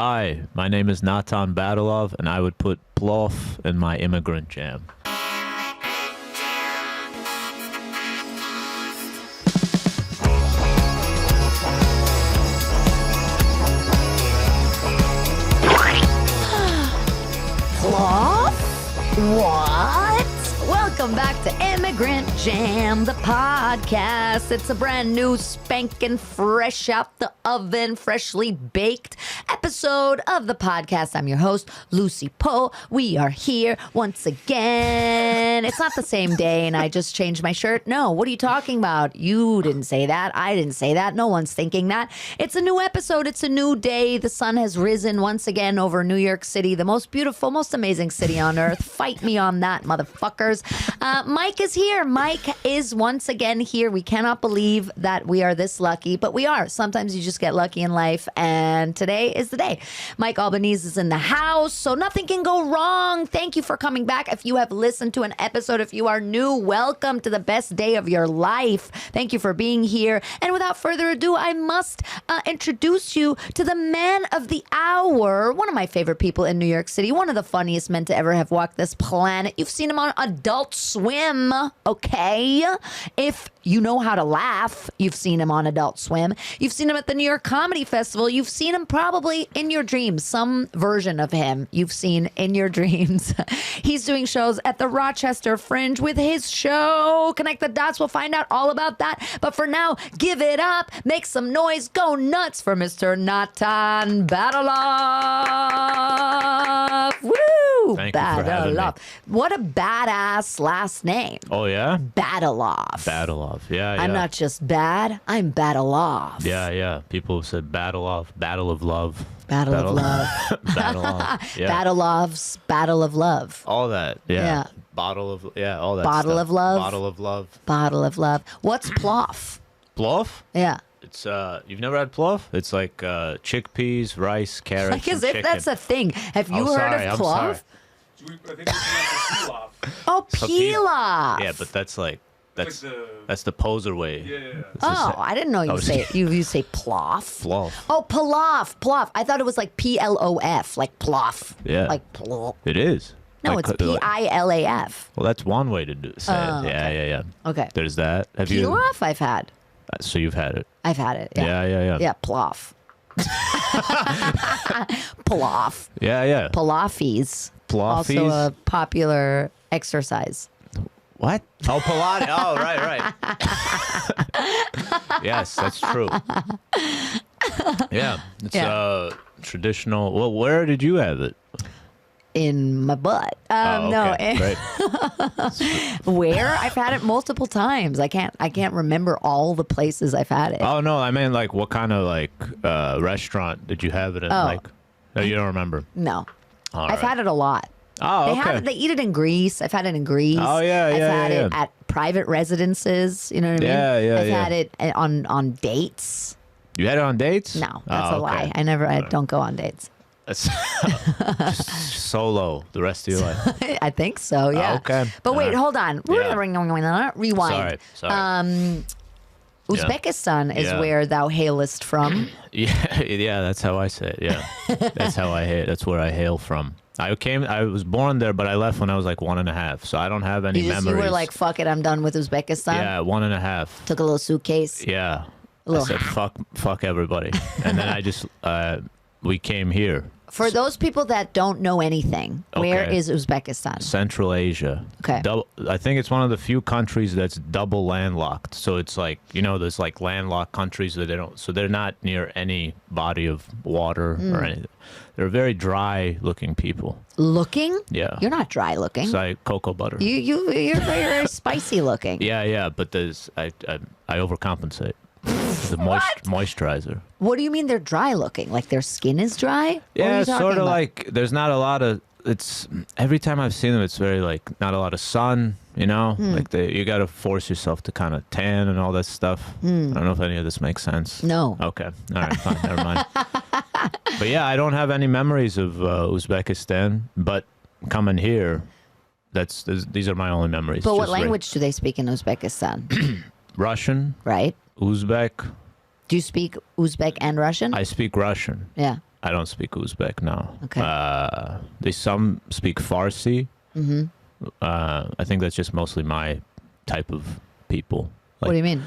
Hi, my name is Natan Badalov, and I would put plov in my immigrant jam. Plov? What? Welcome back to Immigrant Jam, the podcast. It's a brand new, spanking, fresh out the oven, freshly baked episode of the podcast. I'm your host, Lucie Poe. We are here once again. It's not the same day and I just changed my shirt. No, what are you talking about? You didn't say that. I didn't say that. No one's thinking that. It's a new episode. It's a new day. The sun has risen once again over New York City, the most beautiful, most amazing city on earth. Fight me on that, motherfuckers. Mike is here. Mike is once again here. We cannot believe that we are this lucky, but we are. Sometimes you just get lucky in life, and today is the day. Mike Albanese is in the house, so nothing can go wrong. Thank you for coming back. If you have listened to an episode, if you are new, welcome to the best day of your life. Thank you for being here. And without further ado, I must introduce you to the man of the hour, one of my favorite people in New York City, one of the funniest men to ever have walked this planet. You've seen him on Adult Swim, okay? If you know how to laugh, you've seen him on Adult Swim. You've seen him at the New York Comedy Festival. You've seen him probably in your dreams. Some version of him you've seen in your dreams. He's doing shows at the Rochester Fringe with his show. Connect the dots. We'll find out all about that. But for now, give it up. Make some noise. Go nuts for Mr. Natan Badalov. Woo! Thank you for having me. What a badass last name. Oh, yeah? Badalov. Badalov, yeah. I'm not just bad, I'm Badalov. Yeah. People said Battle of Love. Battle of Love. Badalov, yeah. Badalov's Battle of Love. All that, yeah. Yeah. Bottle of, yeah, all that Bottle stuff. of love. Bottle of love. Bottle of Love. What's plov? Plov? Yeah. It's, you've never had plov? It's like chickpeas, rice, carrots, Like as and if chicken. that's a thing. Have you heard of plov? I think it's pilaf. Oh, pilaf. Yeah, but that's like, that's Like the poser way. Yeah. Oh, I didn't know you say you say plof. Plov. Oh, pilaf. I thought it was like PLOF, like plof. Yeah. Like plof. It is. No, Like, it's PILAF. Well, that's one way to say it. Oh, okay. Yeah. Okay. There's that. Have you? Pilaf I've had. So you've had it. I've had it. Yeah. Yeah. Yeah, plof. Plof. Yeah. Pilates. Pilates? Also a popular exercise. What? Oh, Pilates. Oh, right. Yes, that's true. Yeah, it's traditional. Well, where did you have it? In my butt. Oh, No. okay. Right. Where? I've had it multiple times. I can't remember all the places I've had it. Oh no, I mean like what kind of like restaurant did you have it in? Oh. Like, no, you don't remember. No. All I've right. had it a lot. Oh, okay. They eat it in Greece. I've had it in Greece. Oh, yeah, I've had yeah. it at private residences. You know what I mean? Yeah. I've had it on dates. You had it on dates? No, that's Oh, a lie. okay. I don't go on dates. That's just solo the rest of your life. I think so, yeah. Okay. But wait, All hold on. Yeah. Rewind. Sorry. Uzbekistan is Yeah. where thou hailest from. Yeah, that's how I say it. Yeah, that's how I hail. That's where I hail from. I was born there, but I left when I was like 1.5, so I don't have any You memories. were like, fuck it, I'm done with Uzbekistan. Yeah, 1.5. Took a little suitcase. Yeah, I Little- said fuck everybody, and then I just we came here. For those people that don't know anything, where Okay. is Uzbekistan? Central Asia. Okay. I think it's one of the few countries that's double landlocked. So it's like, there's like landlocked countries that they're not near any body of water or anything. They're very dry looking people. Looking? Yeah. You're not dry looking. It's like cocoa butter. You're very spicy looking. Yeah, but I overcompensate. The moisturizer. What do you mean they're dry looking? Like their skin is dry? What are Yeah, you talking sort of about? like there's not a lot of. It's every time I've seen them, it's very like not a lot of sun. Like you got to force yourself to kind of tan and all that stuff. I don't know if any of this makes sense. No. Okay. All right. Fine. Never mind. But yeah, I don't have any memories of Uzbekistan. But coming here, these are my only memories. But what Just language do they speak in Uzbekistan? Russian, Right? Uzbek. Do you speak Uzbek and Russian? I speak Russian. Yeah. I don't speak Uzbek, no. Okay. Some speak Farsi. Mm-hmm. I think that's just mostly my type of people. What do you mean?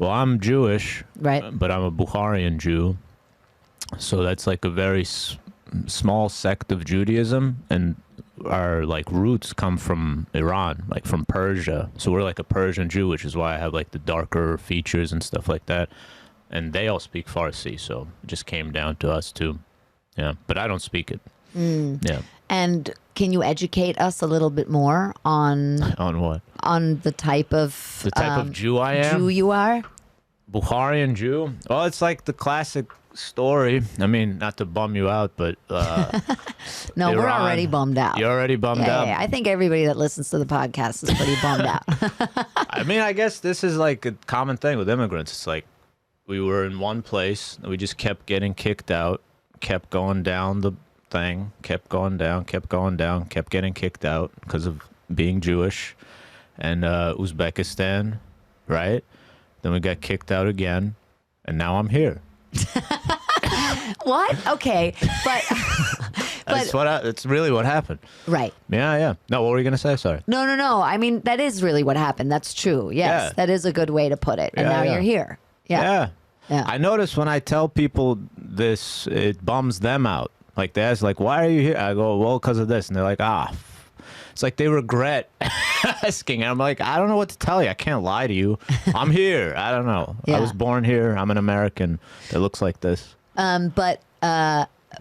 Well, I'm Jewish, Right. but I'm a Bukharian Jew. So that's like a very small sect of Judaism, and our like roots come from Iran, like from Persia. So we're like a Persian Jew, which is why I have like the darker features and stuff like that. And they all speak Farsi, so it just came down to us too. Yeah, but I don't speak it. Yeah. And can you educate us a little bit more on what? On the type of Jew I am? Jew you are? Bukharian Jew? Well, it's like the classic story. I mean, not to bum you out, but No, we're Iran. already bummed out. You're already bummed out? Yeah, I think everybody that listens to the podcast is pretty bummed out. I mean, I guess this is like a common thing with immigrants. It's like we were in one place, and we just kept getting kicked out, kept going down the thing, kept going down, kept getting kicked out because of being Jewish. And Uzbekistan, right? Then we got kicked out again, and now I'm here. What? Okay, but That's really what happened. right. Yeah. No, what were you gonna say? Sorry. No. I mean, that is really what happened. That's true. Yes, Yeah. that is a good way to put it. And Yeah, now yeah. you're here. Yeah. Yeah. I notice when I tell people this, it bums them out. Like they ask, like, "Why are you here?" I go, "Well, because of this," and they're like, It's like they regret asking. And I'm like, I don't know what to tell you. I can't lie to you. I'm here. I don't know. Yeah. I was born here. I'm an American that looks like this.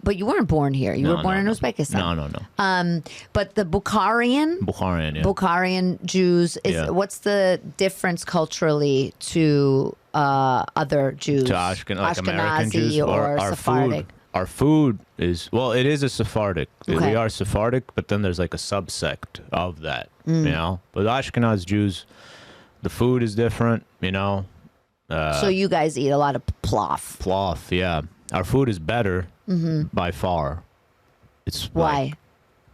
But you weren't born here. You No, were born in no. Uzbekistan. No. But the Bukharian Bukharian, Jews is Yeah. what's the difference culturally to other Jews? To like American Ashkenazi Jews or our Sephardic? food. Our food is, well, it is a Sephardic. Okay. We are Sephardic, but then there's like a subsect of that, you know? But Ashkenaz Jews, the food is different, you know? So you guys eat a lot of plaf. Plaf, yeah. Our food is better by far. It's Why? like,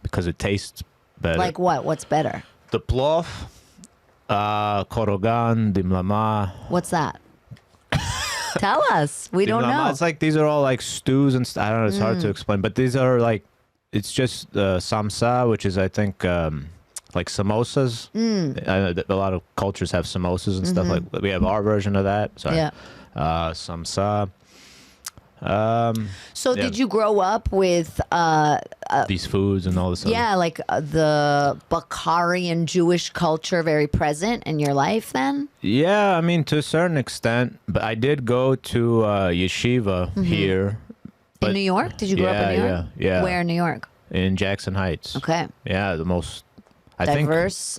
because it tastes better. Like what? What's better? The plaf, korogan, dimlama. What's that? Tell us. We don't Dimlama, know. it's like these are all like stews and I don't know. It's hard to explain, but these are like, it's just samsa, which is I think like samosas. A lot of cultures have samosas and stuff like. We have our version of that. Sorry. Yeah. Samsa. So yeah. did you grow up with These foods and all this. yeah, like the Bukharian Jewish culture very present in your life then? Yeah, I mean to a certain extent, but I did go to yeshiva here. But In New York? Did you grow up in New York? Yeah. Where in New York? In Jackson Heights. Okay. Yeah, the most Diverse? I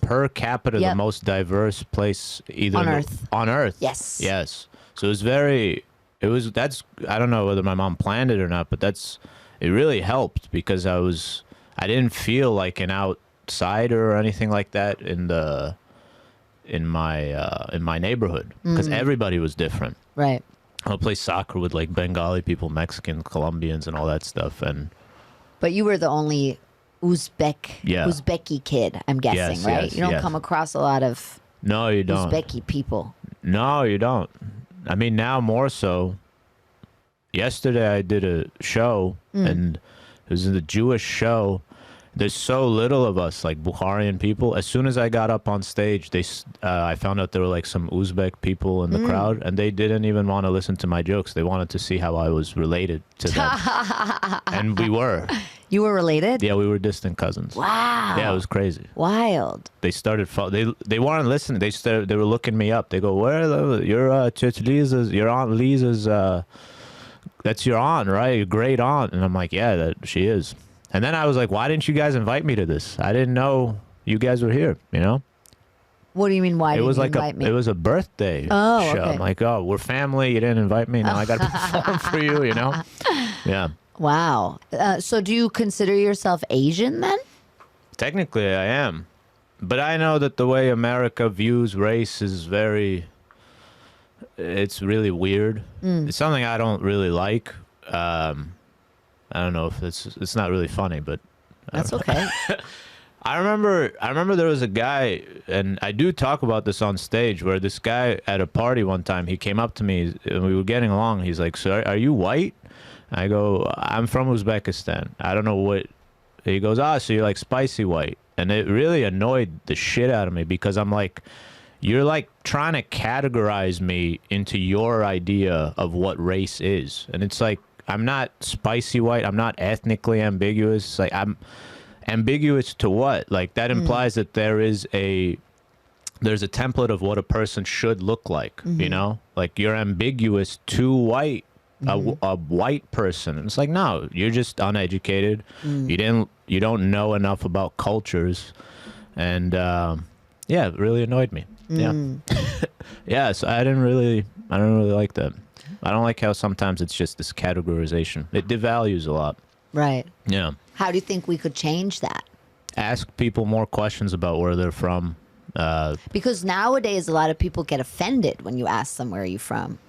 think per capita Yep. the most diverse place either On in the- earth. On earth. Yes. Yes. So that's I don't know whether my mom planned it or not, but it really helped because I didn't feel like an outsider or anything like that in my neighborhood because everybody was different. Right. I would play soccer with like Bengali people, Mexican, Colombians, and all that stuff. And But you were the only Uzbeki kid, I'm guessing, Yes, right? yes, You don't yes. come across a lot of no, you don't. Uzbeki people. No, you don't. I mean, now more so. Yesterday I did a show, and it was a Jewish show. There's so little of us, like Bukharian people. As soon as I got up on stage, I found out there were like some Uzbek people in the crowd, and they didn't even want to listen to my jokes. They wanted to see how I was related to them. And we were. You were related? Yeah, we were distant cousins. Wow. Yeah, it was crazy. Wild. They started. They weren't listening. They were looking me up. They go, "Where your Church Lisa's, your aunt Lisa's? That's your aunt, right? Your great aunt." And I'm like, "Yeah, that she is." And then I was like, "Why didn't you guys invite me to this? I didn't know you guys were here." You know? What do you mean? Why It didn't was you like invite me? it was a birthday Oh, show. okay. I'm like, "Oh, we're family. You didn't invite me. Now I got to perform for you." You know? Yeah. Wow. So do you consider yourself Asian then? Technically, I am. But I know that the way America views race is it's really weird. It's something I don't really like. I don't know if it's not really funny, but That's okay. I remember there was a guy, and I do talk about this on stage, where this guy at a party one time, he came up to me and we were getting along. He's like, "So are you white?" I go, I'm from Uzbekistan. I don't know what. He goes, so you're like spicy white. And it really annoyed the shit out of me because I'm like, you're like trying to categorize me into your idea of what race is. And it's like, I'm not spicy white. I'm not ethnically ambiguous. It's like, I'm ambiguous to what? Like, that implies that there's a template of what a person should look like, you know? Like, you're ambiguous to white. A white person. And it's like, no, you're just uneducated. You don't know enough about cultures. And it really annoyed me. Yeah. So I don't really like that. I don't like how sometimes it's just this categorization. It devalues a lot. Right. Yeah. How do you think we could change that? Ask people more questions about where they're from. Because nowadays a lot of people get offended when you ask them, where are you from?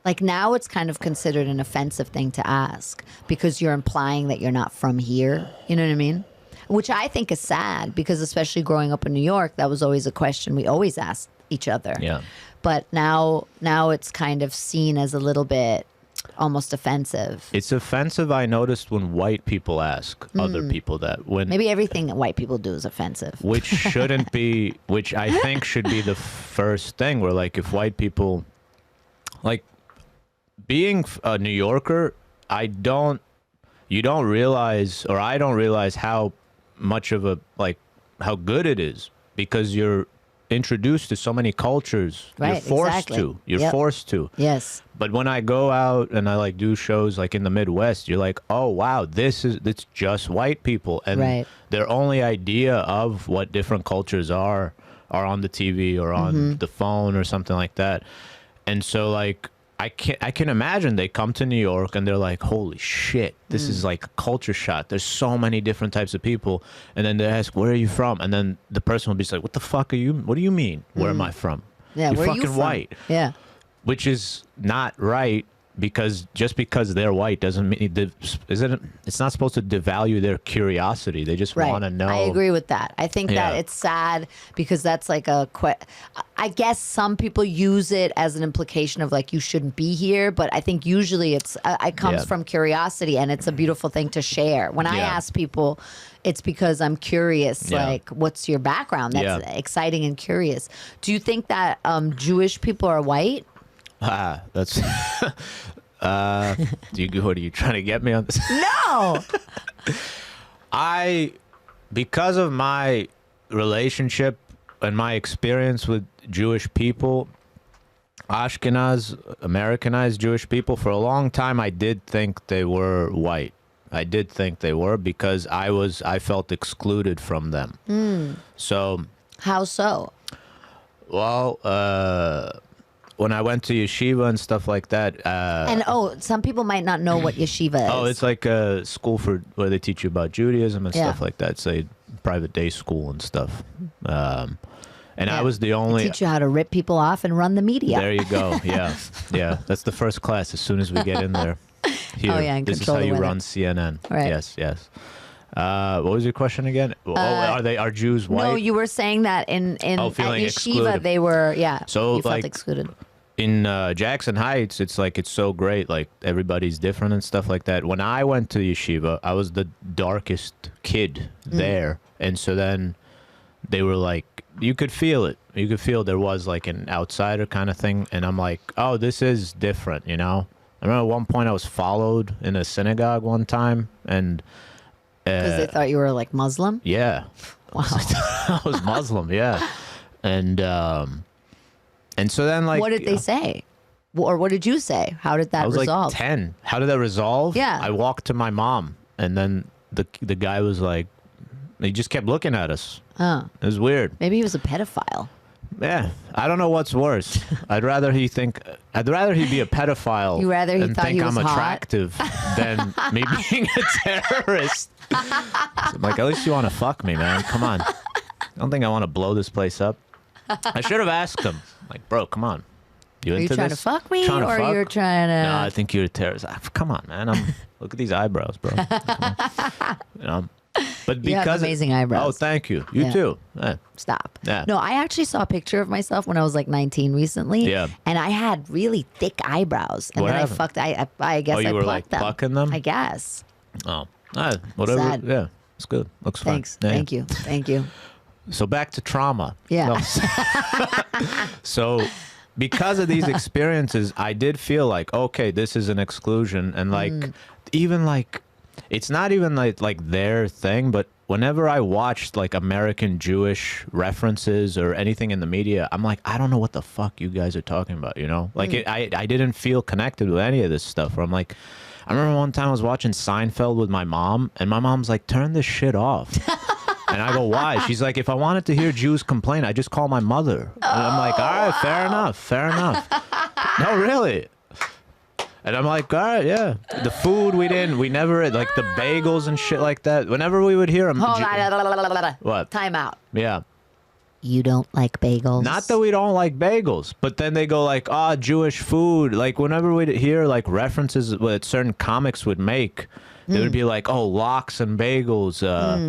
Like, now it's kind of considered an offensive thing to ask because you're implying that you're not from here. You know what I mean? Which I think is sad because, especially growing up in New York, that was always a question we always asked each other. Yeah. But now it's kind of seen as a little bit almost offensive. It's offensive, I noticed, when white people ask other people that. When Maybe everything that white people do is offensive. Which shouldn't be, which I think should be the first thing where, like, if white people, like, being a New Yorker, you don't realize, or I don't realize how much of how good it is because you're introduced to so many cultures. Right, you're forced exactly. to. You're forced to. Yes. But when I go out and I like do shows like in the Midwest, you're like, oh wow, it's just white people, and their only idea of what different cultures are on the TV or on the phone or something like that. And so, like, I can imagine they come to New York and they're like, holy shit, this is like a culture shock. There's so many different types of people. And then they ask, where are you from? And then the person will be like, what the fuck are you? What do you mean? Where am I from? Yeah, You're where fucking are you from? white. Yeah. Which is not right, because just because they're white doesn't mean it's not supposed to devalue their curiosity. They just want to know. I agree with that. I think that it's sad because that's like I guess some people use it as an implication of like, you shouldn't be here, but I think usually it comes from curiosity, and it's a beautiful thing to share. When I ask people, it's because I'm curious, like, what's your background? That's exciting and curious. Do you think that Jewish people are white? That's what are you trying to get me on this? No. Because of my relationship and my experience with Jewish people, Ashkenaz, Americanized Jewish people, for a long time I did think they were white. I did think they were because I felt excluded from them. So how so? Well, when I went to Yeshiva and stuff like that. And some people might not know what Yeshiva is. Oh, it's like a school where they teach you about Judaism and stuff like that. It's a private day school and stuff. And I was the only. They teach you how to rip people off and run the media. There you go. Yeah. Yeah. That's the first class as soon as we get in there. Here, and this is how you run CNN. Right. Yes, yes. What was your question again? Are Jews white? No, you were saying that at Yeshiva excluded. they were, So you felt excluded. In Jackson Heights, it's like it's so great. Like, everybody's different and stuff like that. When I went to Yeshiva, I was the darkest kid there. And so then they were like, you could feel it. You could feel there was like an outsider kind of thing. And I'm like, oh, this is different, you know? I remember at one point I was followed in a synagogue one time, and because they thought you were like Muslim? Yeah. Wow. I was Muslim, yeah. And so then, like, what did they say? Or what did you say? How did that resolve? I was like 10. How did that resolve? Yeah. I walked to my mom, and then the guy was like, he just kept looking at us. Huh. It was weird. Maybe he was a pedophile. Yeah, I don't know what's worse. I'd rather he be a pedophile and think I'm attractive than me being a terrorist. So I'm like, at least you want to fuck me, man. Come on. I don't think I want to blow this place up. I should have asked him, like, bro, come on. Are you trying to fuck me, or you're trying to? No, I think you're a terrorist. Come on, man. Look at these eyebrows, bro. You know. But You have because amazing eyebrows. Oh, thank you. You Yeah. too. Stop. Yeah. No, I actually saw a picture of myself when I was like 19 recently. Yeah. And I had really thick eyebrows. And What then happened? I guess Oh, I you were, plucked like, them. plucking them? I guess. Oh, whatever. Sad. Yeah, it's good. Looks fine. Thanks. Yeah. Thank you. Thank you. So back to trauma. Yeah. No. So because of these experiences, I did feel like, okay, this is an exclusion. And like, even like, it's not even like their thing, but whenever I watched like American Jewish references or anything in the media, I'm like, I don't know what the fuck you guys are talking about, you know? Like I didn't feel connected with any of this stuff where I'm like, I remember one time I was watching Seinfeld with my mom and my mom's like, turn this shit off. And I go, why? She's like, if I wanted to hear Jews complain, I just call my mother. And I'm like, all right, fair enough. No, really. And I'm like, all right, yeah. The food we never, like the bagels and shit like that. Whenever we would hear them. Hold on. What? Time out. Yeah. You don't like bagels? Not that we don't like bagels, but then they go like, Jewish food. Like whenever we'd hear like references that certain comics would make, they would be like, lox and bagels,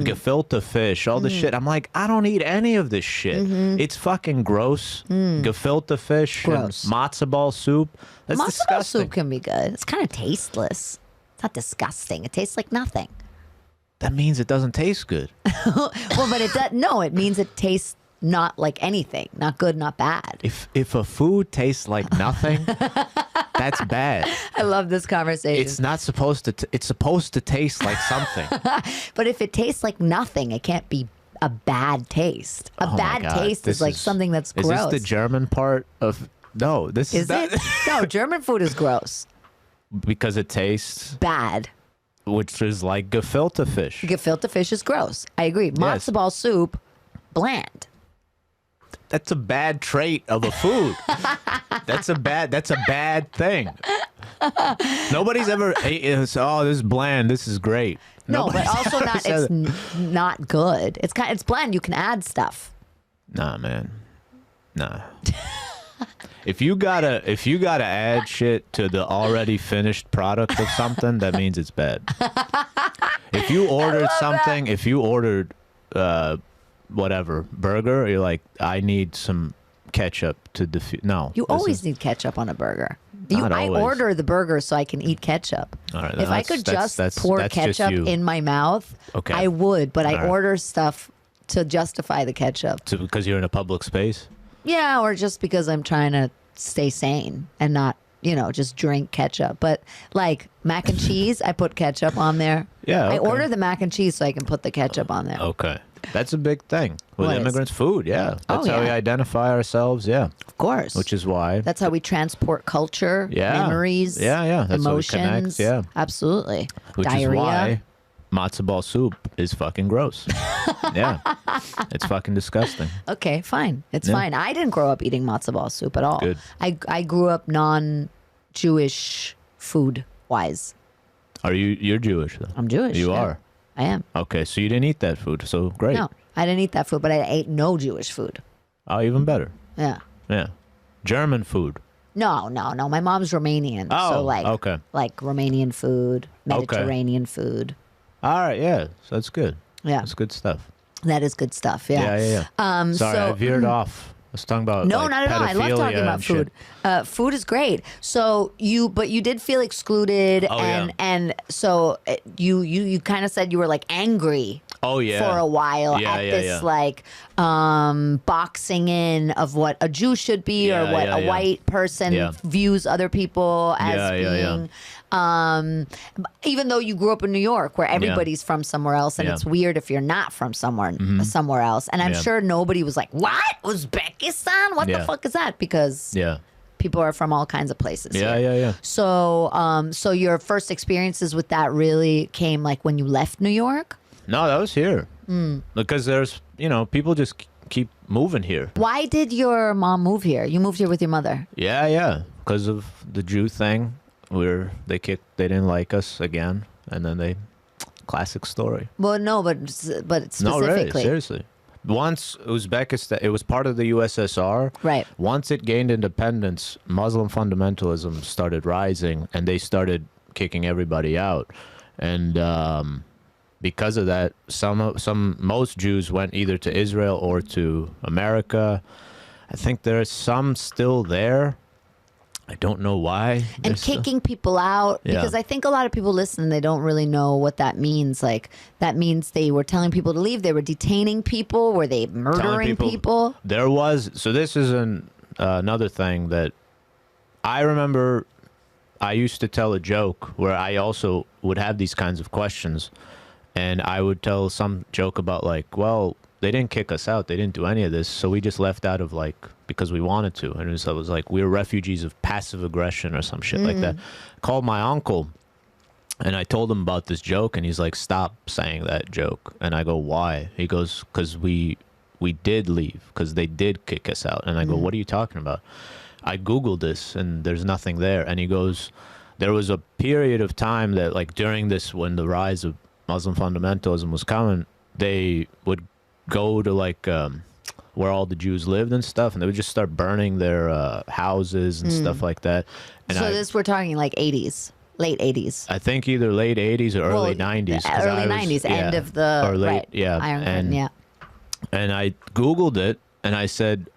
gefilte fish, all this shit. I'm like, I don't eat any of this shit. It's fucking gross. Gefilte fish, Gross. and matzo ball soup. That's Matzo ball disgusting. soup can be good. It's kind of tasteless. It's not disgusting. It tastes like nothing. That means it doesn't taste good. Well, but it does. No, it means it tastes not like anything. Not good, not bad. If a food tastes like nothing, that's bad. I love this conversation. It's not supposed to. It's supposed to taste like something. But if it tastes like nothing, it can't be a bad taste. A Oh my bad God, taste this is like something that's Is gross. this the German part of? No, this is Is not, it? No, German food is gross. because it tastes, Bad. which is like gefilte fish. Gefilte fish is gross. I agree. Matzo ball soup, bland. That's a bad trait of a food. That's a bad thing. Nobody's ever this is bland. This is great. No, but Nobody's also ever not. said It's it. not good. It's bland. You can add stuff. Nah, man. Nah. If you gotta add shit to the already finished product of something, that means it's bad. If you ordered something, if you ordered whatever burger, you're like, I need some ketchup to defeat. No, You this always is- need ketchup on a burger. Not I always. order the burger so I can eat ketchup. All right, If I that's- could that's- just pour that's just ketchup you. in my mouth, Okay. I would. But I All right. order stuff to justify the ketchup. because you're in a public space. Yeah, or just because I'm trying to stay sane and not, just drink ketchup. But like mac and cheese, I put ketchup on there. Yeah, I okay. order the mac and cheese so I can put the ketchup on there. Okay, that's a big thing with What is? immigrants. Food, yeah, that's Oh, how we yeah. identify ourselves. Yeah, Of course. which is why. That's how we transport culture, Yeah. memories, Yeah, that's how we connect, emotions. yeah. Absolutely. Which Diarrhea. is why matzo ball soup is fucking gross. Yeah, it's fucking disgusting. Okay, fine. It's Yeah. fine. I didn't grow up eating matzo ball soup at all. Good. I grew up non-Jewish food wise. You're Jewish though? I'm Jewish. You yeah. are. I am. Okay, so you didn't eat that food, so great. No, I didn't eat that food, but I ate no Jewish food. Oh, even better. Yeah. Yeah, German food. No. My mom's Romanian. Oh, so like Romanian food, Mediterranean food. All right, yeah, so that's good. Yeah. That's good stuff. That is good stuff. Yeah. Yeah. Sorry, so- I veered off. I was talking about No, like, not at all. I love pedophilia talking about and shit. food. Food is great. So you did feel excluded, Oh, yeah. and so you kind of said you were like angry. Oh yeah. For a while Yeah, at yeah, this yeah. like boxing in of what a Jew should be Yeah, or what yeah, a yeah. white person Yeah. views other people as Yeah, yeah, yeah. being. Even though you grew up in New York, where everybody's from somewhere else, and Yeah. it's weird if you're not from somewhere else. And I'm Yeah. sure nobody was like, "What, Uzbekistan? What the Yeah. fuck is that?" Because Yeah. people are from all kinds of places. Yeah, here. yeah. So your first experiences with that really came like when you left New York. No, that was here. Hmm. Because there's, people just keep moving here. Why did your mom move here? You moved here with your mother. Yeah. Because of the Jew thing, they didn't like us again, and then classic story. Well, no, but specifically. No, really, seriously. Once Uzbekistan, it was part of the USSR. Right. Once it gained independence, Muslim fundamentalism started rising, and they started kicking everybody out. And because of that, most Jews went either to Israel or to America. I think there are some still there. I don't know why. And kicking people out, because I think a lot of people listen, they don't really know what that means. Like, that means they were telling people to leave. They were detaining people. Were they murdering people? There was. So this is another thing that I remember. I used to tell a joke where I also would have these kinds of questions. And I would tell some joke about like, well, they didn't kick us out. They didn't do any of this. So we just left out of like, because we wanted to. And it was like, we were refugees of passive aggression or some shit like that. Called my uncle and I told him about this joke and he's like, stop saying that joke. And I go, why? He goes, because we did leave, because they did kick us out. And I go, what are you talking about? I Googled this and there's nothing there. And he goes, there was a period of time that like during this, when the rise of Muslim fundamentalism was coming, they would go to like where all the Jews lived and stuff, and they would just start burning their houses and stuff like that. And so this, we're talking like 80s, late 80s. I think either late 80s or early 90s. Early 90s, end of the or late, Iron Curtain, And I Googled it and I said,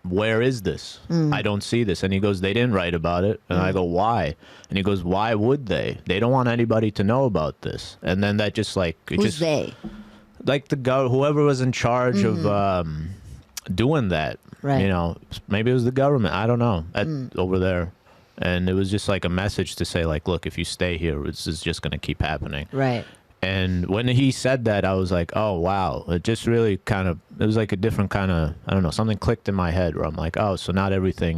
where is this? I don't see this. And he goes, they didn't write about it. And I go, why? And he goes, why would they? They don't want anybody to know about this. And then that just like... Who's they? Like whoever was in charge of doing that. Right. You know, maybe it was the government. I don't know. Over there. And it was just like a message to say like, look, if you stay here, this is just going to keep happening. Right. And when he said that, I was like, oh, wow. It just really kind of, it was like a different kind of, I don't know, something clicked in my head where I'm like, oh, so not everything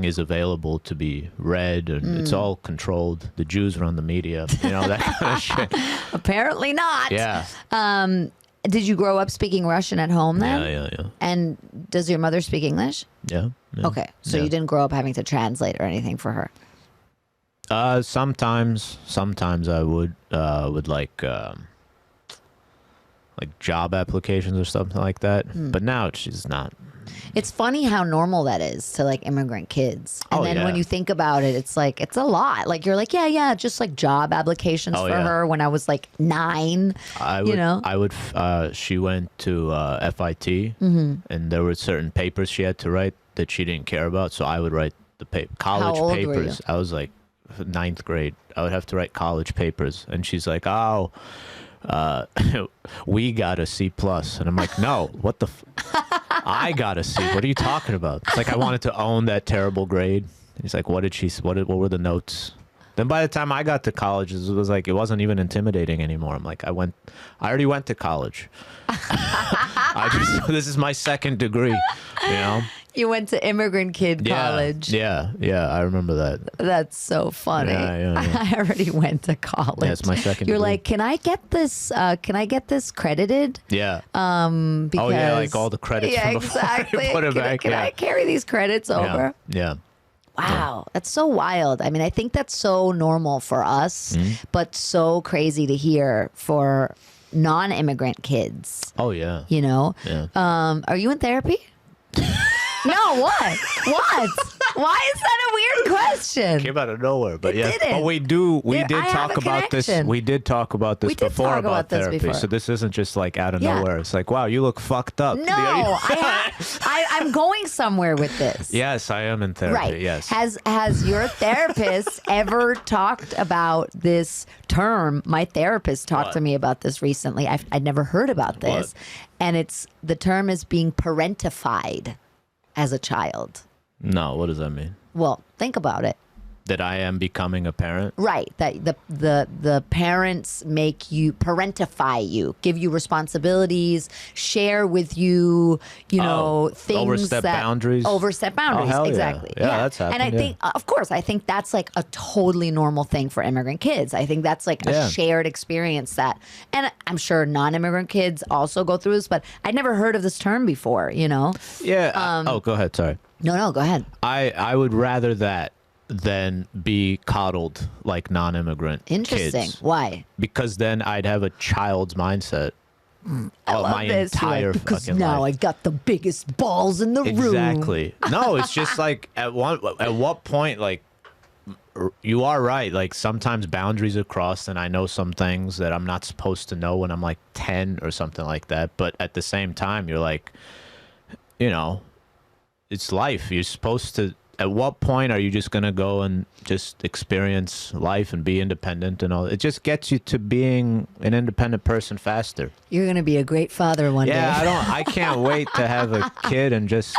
is available to be read, and it's all controlled. The Jews run the media, you know, that kind of shit. Apparently not. Yeah. Did you grow up speaking Russian at home then? Yeah. And does your mother speak English? Yeah. Okay. So you didn't grow up having to translate or anything for her? Sometimes I would with like job applications or something like that. But now she's not. It's funny how normal that is to like immigrant kids. And then when you think about it, it's like, it's a lot. Like you're like, yeah, just like job applications for her when I was like 9, she went to FIT and there were certain papers she had to write that she didn't care about. So I would write the college papers. Were you? I was like 9th grade. I would have to write college papers. And she's like, oh, we got a C+. And I'm like, no, what the I got a C. What are you talking about? It's like I wanted to own that terrible grade. He's like, what were the notes? Then by the time I got to college, it was like, it wasn't even intimidating anymore. I'm like, I already went to college. This is my 2nd degree, you know? You went to immigrant kid college. Yeah, I remember that. That's so funny. Yeah. I already went to college. Yeah, it's my 2nd degree. You're like, can I get this credited? Yeah. Because, like all the credits from before. Exactly. Put it back. Can I carry these credits over? Yeah. Wow, that's so wild. I mean, I think that's so normal for us, but so crazy to hear for non-immigrant kids. Oh yeah. You know? Yeah. Are you in therapy? No, what? What? Why is that a weird question? Came out of nowhere, but It didn't. But we did talk about this. We did talk about this before about therapy. So this isn't just like out of nowhere. It's like, wow, you look fucked up. No, I'm going somewhere with this. Yes, I am in therapy. Right. Yes. Has your therapist ever talked about this term? My therapist talked to me about this recently. I'd never heard about this. And the term is being parentified as a child. No, what does that mean? Well, think about it. That I am becoming a parent? Right. That the parents make you, parentify you, give you responsibilities, share with you, things overstep boundaries. Overstep boundaries. Oh, hell exactly. Yeah, that's happened. And I think that's like a totally normal thing for immigrant kids. I think that's like a shared experience and I'm sure non-immigrant kids also go through this, but I'd never heard of this term before, Yeah. Go ahead. Sorry. No, go ahead. I would rather that than be coddled like non-immigrant Interesting. kids. Why? Because then I'd have a child's mindset. I love my this. entire because fucking now life. I got the biggest balls in the room. Exactly. No, it's just like at what point, like, you are right. Like sometimes boundaries are crossed, and I know some things that I'm not supposed to know when I'm like 10 or something like that. But at the same time, you're like, you know, it's life. You're supposed to. At what point are you just gonna go and just experience life and be independent and all? It just gets you to being an independent person faster. You're gonna be a great father one day. Yeah, I can't wait to have a kid and just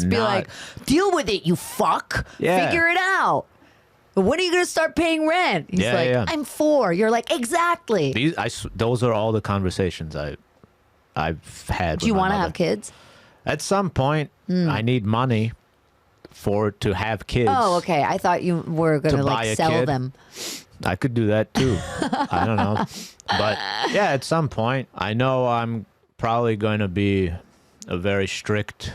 be like, deal with it, you fuck. Yeah. Figure it out. But when are you gonna start paying rent? He's Yeah, like, yeah. I'm 4. You're like, exactly. Those are all the conversations I've had. Do you want to have kids? At some point, I need money to have kids. Oh, okay. I thought you were gonna buy like a sell kid. them. I could do that too. I don't know. But yeah, at some point, I know I'm probably going to be a very strict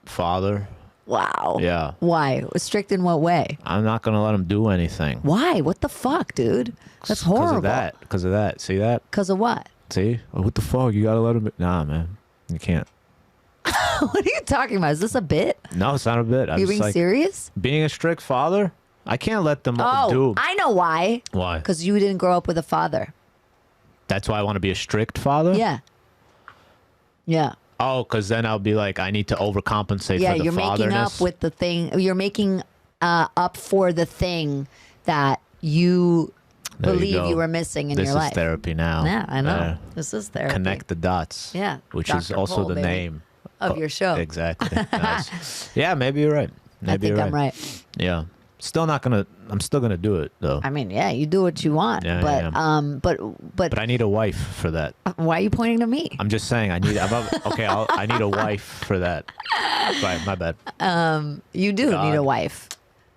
father. Wow. Yeah. Why? Strict in what way? I'm not going to let him do anything. Why? What the fuck, dude? That's horrible. Because of that. See that? Because of what? See? Oh, what the fuck? You got to let him. Nah, man. You can't. What are you talking about? Is this a bit? No, it's not a bit. You being serious? Being a strict father, I can't let them Oh, do. I know why. Why? Because you didn't grow up with a father. That's why I want to be a strict father? Yeah. Yeah. Oh, because then I'll be like, I need to overcompensate Yeah, for the you're making up fatherness. with the thing. You're making up for the thing that you There you believe go. you were missing in This your is life. therapy now. Yeah, I know. This is therapy. Connect the dots. Yeah, Which is Dr. also Cole, the baby. name Of your show. Exactly. Nice. Yeah, maybe you're right. Maybe I think you're I'm right. Yeah. I'm still gonna do it though. I mean, yeah, you do what you want, Yeah, but yeah. but But I need a wife for that. why are you pointing to me? I'm just saying I need I need a wife for that. Right, my bad. You do God. need a wife.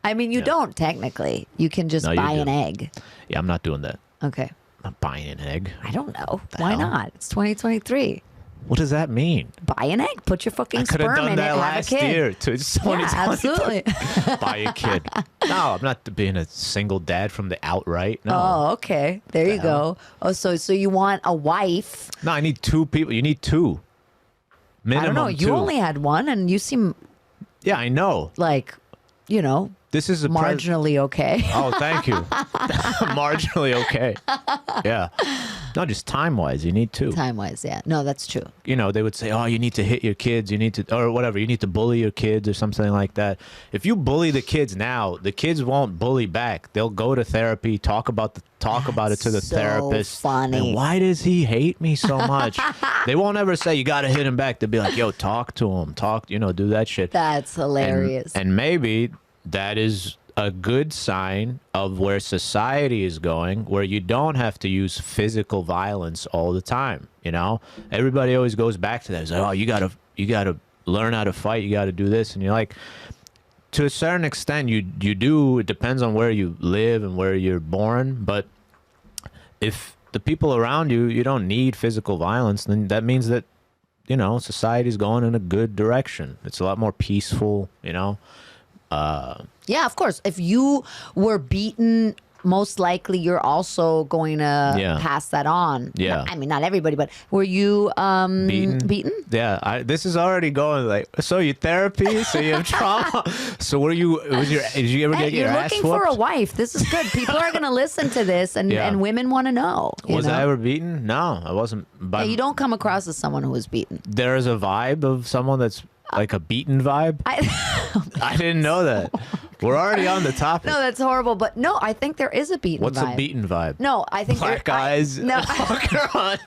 I mean, you Yeah. don't technically. You can just No, you buy do. an egg. Yeah, I'm not doing that. Okay. I'm not buying an egg. I don't know. Why hell? not? It's 2023. What does that mean? Buy an egg. Put your fucking I could have sperm done in it. that Have a last kid. year. It's Yeah, 2020. absolutely. Buy a kid. No, I'm not being a single dad from the outright. No. Oh, okay. There you go. Oh, so you want a wife? No, I need 2 people. You need 2. Minimum I don't know. You 2. only had one, and you seem Yeah, I know. like, This is a marginally okay. Oh, thank you. Marginally okay. Yeah. No, just time-wise, you need 2. Time wise, yeah. No, that's true. They would say, oh, you need to hit your kids. You need to, or whatever. You need to bully your kids or something like that. If you bully the kids now, the kids won't bully back. They'll go to therapy, talk about it to the so therapist. funny. And why does he hate me so much? They won't ever say, you got to hit him back. They'll be like, yo, talk to him. Do that shit. That's hilarious. And maybe that is a good sign of where society is going, where you don't have to use physical violence all the time. Everybody always goes back to that. It's like, oh, you gotta learn how to fight. You gotta do this, and you're like, to a certain extent, you do. It depends on where you live and where you're born. But if the people around you don't need physical violence, then that means that society's going in a good direction. It's a lot more peaceful. Yeah, of course. If you were beaten, most likely you're also going to pass that on. Yeah. I mean, not everybody, but were you beaten? Yeah, this is already going like, so you therapy, so you have trauma. So did you ever Hey, get your you're ass looking for a whooped? wife. This is good. People are going to listen to this, and, Yeah. and women want to know. Was I ever beaten? No, I wasn't. But Yeah, you don't come across as someone who was beaten. there is a vibe of someone that's like a beaten vibe. I didn't know that. We're already on the topic. No, that's horrible. But no, I think there is a beaten What's vibe. a beaten vibe? No, I think Black there- guys. No, Come on.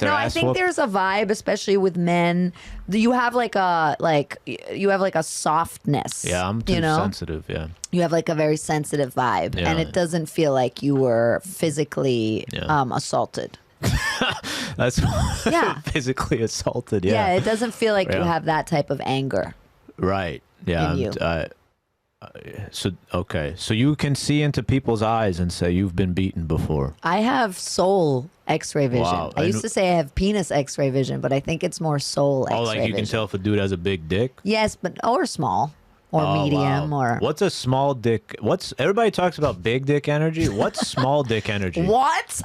no, I think there's a vibe, especially with men. You have like a softness. Yeah, I'm too sensitive. Yeah. You have like a very sensitive vibe, Yeah. and it doesn't feel like you were physically assaulted. That's Yeah. physically assaulted. Yeah, Yeah. it doesn't feel like you Yeah. have that type of anger. Right. Yeah. in you. So you can see into people's eyes and say you've been beaten before. I have soul X-ray vision. Wow. I used to say I have penis X-ray vision, but I think it's more soul X-ray Oh, like you vision. can tell if a dude has a big dick. Yes, but or small, or Oh, medium, wow. or What's a small dick? Everybody talks about big dick energy. What's small dick energy? what?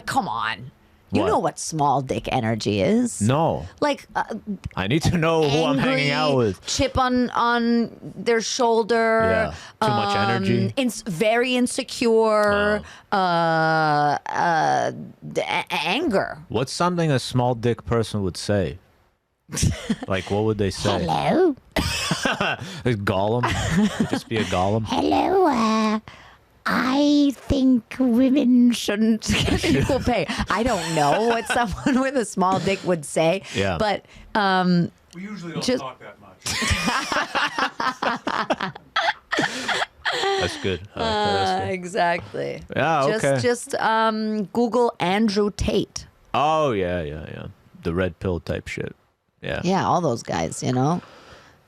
Come on. You What? know what small dick energy is? No. Like I need to know who I'm hanging out with. chip on their shoulder. Yeah. Too much energy. Very insecure. Anger. What's something a small dick person would say? Like, what would they say? Hello. Like Gollum? It'd just be a Gollum? Hello. I think women shouldn't get equal pay. I don't know what someone with a small dick would say. Yeah. But We usually don't Just- talk that much. That's good. That's good. exactly. Yeah, okay. Just Google Andrew Tate. Oh, yeah. The red pill type shit. Yeah. Yeah, all those guys, you know.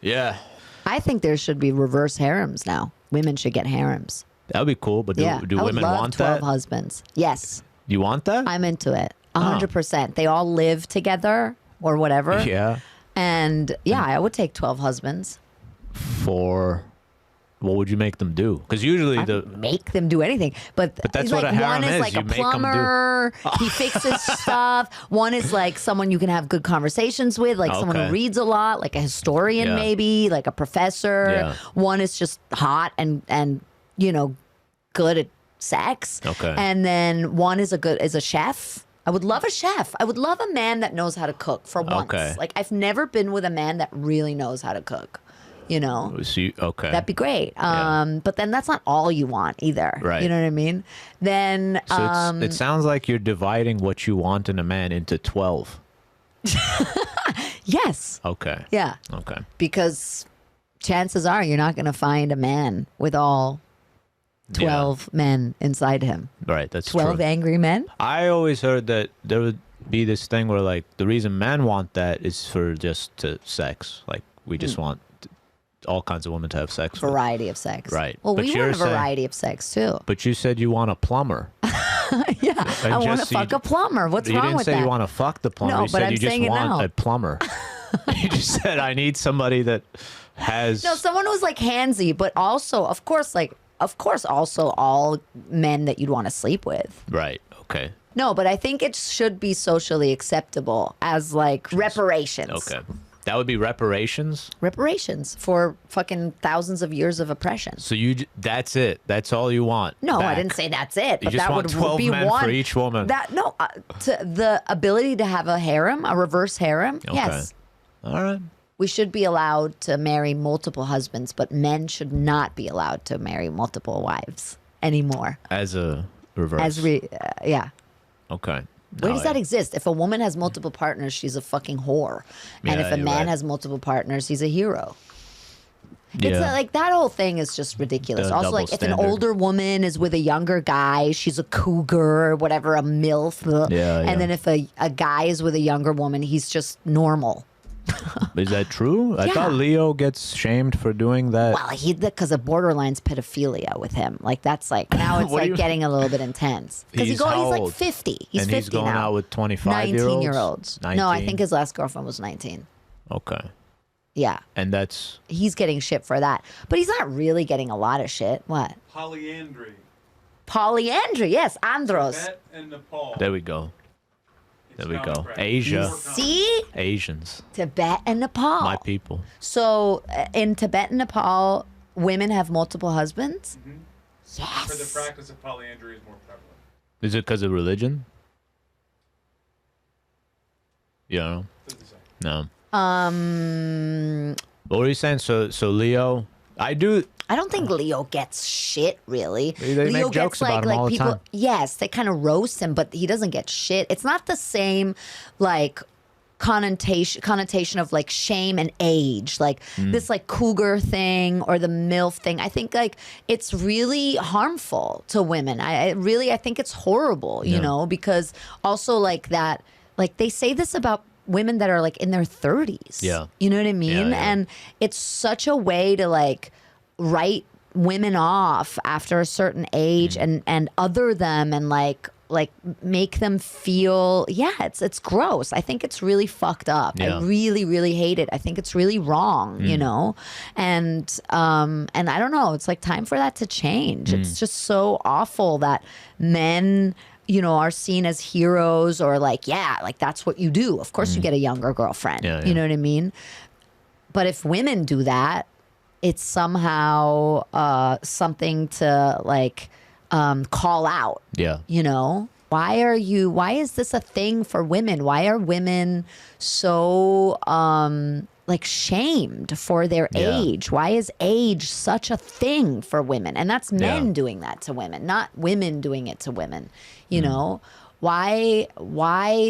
Yeah. I think there should be reverse harems now. Women should get harems. That would be cool, but do I would women love want 12 that? husbands. Yes, You want that? I'm into it. 100%. They all live together or whatever. Yeah. And yeah, I would take 12 husbands. For what would you make them do? Because usually Make them do anything. But that's he's what like, a harem one is is. like You a make 'em do- plumber. He fixes stuff. One is like someone you can have good conversations with, like someone Okay. who reads a lot, like a historian Yeah. maybe, like a professor. Yeah. One is just hot and you know, good at sex. Okay. And then one is a chef. I would love a chef. I would love a man that knows how to cook for once. Okay. Like I've never been with a man that really knows how to cook. You know? okay. That'd be great. Yeah. But then that's not all you want either. Right. You know what I mean? Then So it sounds like you're dividing what you want in a man into 12. yes. Okay. Yeah. Okay. Because chances are you're not going to find a man with all 12 men inside him. Right. That's 12 true. angry men? I always heard that there would be this thing where, like, the reason men want that is for just sex. Like, we just want all kinds of women to have sex. with. Variety of sex. Right. Well, But we you're want a saying- variety of sex too. But you said you want a plumber. Yeah. And I want to just- fuck you- a plumber. What's You wrong didn't with say that? you want to fuck the plumber. No, you but said I'm you just saying it want now. a plumber. You just said, I need somebody that has. No, someone who's like handsy, but also, of course, also all men that you'd want to sleep with. Right. Okay. No, but I think it should be socially acceptable as like reparations. Okay. That would be reparations. Reparations for fucking thousands of years of oppression. So that's it. That's all you want. No, I back. didn't say that's it. You But just that want would 12 be men one for each woman. The ability to have a harem, a reverse harem. Okay. Yes, All right. we should be allowed to marry multiple husbands, but men should not be allowed to marry multiple wives anymore. As a reverse. Yeah. Okay. Where does All that right. exist? If a woman has multiple partners, she's a fucking whore. And Yeah, if a you're man right. has multiple partners, he's a hero. It's Yeah. like that whole thing is just ridiculous. The Also, double like if an standard. older woman is with a younger guy, she's a cougar or whatever, a MILF. Yeah. And then if a guy is with a younger woman, he's just normal. Is that true? I Yeah. thought Leo gets shamed for doing that. Well, because of borderline's pedophilia with him. Like that's like now it's What do like you- getting a little bit intense. Because He's he's how like old? 50. He's and 50 he's going now. out with 25-year-olds? 19-year-olds. No, I think his last girlfriend was 19. Okay. Yeah. And that's... He's getting shit for that. But he's not really getting a lot of shit. What? Polyandry. Polyandry. Yes, andros. Tibet and Nepal. There we go. It's There we common go. practice. Asia. More common. See? Asians. Tibet and Nepal. My people. So in Tibet and Nepal, women have multiple husbands? For the Yes. practice of polyandry is more prevalent. Is it because of religion? You don't know? Doesn't say. No. Um, What were you saying? So Leo... I do... I don't think Leo gets shit really. They Leo make jokes about him all the people. time. Yes, they kind of roast him, but he doesn't get shit. It's not the same like connotation of like shame and age, like this like cougar thing or the MILF thing. I think like it's really harmful to women. I think it's horrible, you Yeah. know, because also like that, like they say this about women that are like in their 30s. Yeah. You know what I mean? Yeah. And it's such a way to like write women off after a certain age and other them and like make them feel it's gross. I think it's really fucked up. Yeah. I really, really hate it. I think it's really wrong, you know? And I don't know, it's like time for that to change. It's just so awful that men are seen as heroes or like, yeah, like that's what you do. Of course you get a younger girlfriend. Yeah, You know what I mean? But if women do that, it's somehow something to like call out. Yeah. Why is this a thing for women? Why are women so like shamed for their age? Why is age such a thing for women? And that's men doing that to women, not women doing it to women. You know, why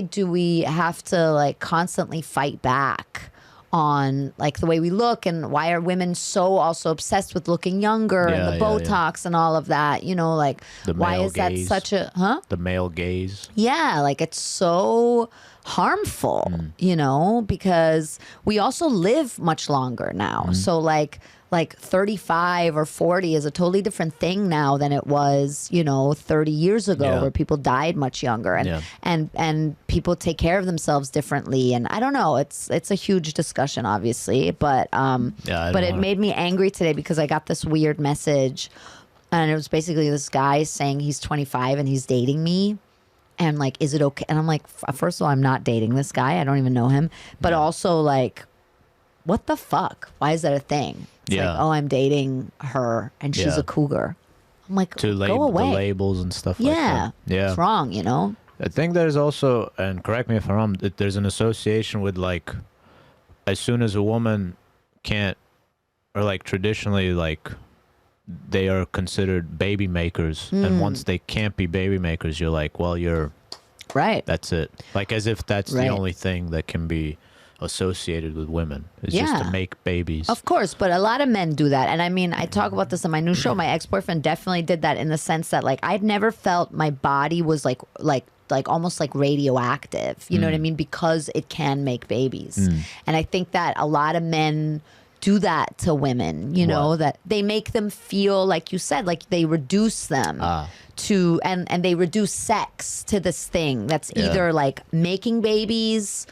do we have to like constantly fight back on like the way we look, and why are women so also obsessed with looking younger and the Botox and all of that? Like why is that such a the male gaze? Yeah, like it's so harmful, because we also live much longer now. So like 35 or 40 is a totally different thing now than it was, 30 years ago, where people died much younger, and people take care of themselves differently. And I don't know, it's a huge discussion, obviously, but it made me angry today because I got this weird message, and it was basically this guy saying he's 25 and he's dating me. And like, is it okay? And I'm like, first of all, I'm not dating this guy. I don't even know him. But also like, what the fuck? Why is that a thing? It's like, oh, I'm dating her and she's a cougar. I'm like, go away. The labels and stuff like that. Yeah. It's wrong, I think there's also, and correct me if I'm wrong, that there's an association with like, as soon as a woman can't, or like traditionally like, they are considered baby makers, and once they can't be baby makers, you're like, well, you're right. That's it. Like as if that's the only thing that can be associated with women is just to make babies. Of course, but a lot of men do that. And I mean, I talk about this in my new show. My ex-boyfriend definitely did that, in the sense that like I'd never felt my body was like almost like radioactive. You know what I mean? Because it can make babies. And I think that a lot of men do that to women, that they make them feel, like you said, like they reduce them to, and they reduce sex to this thing that's either like making babies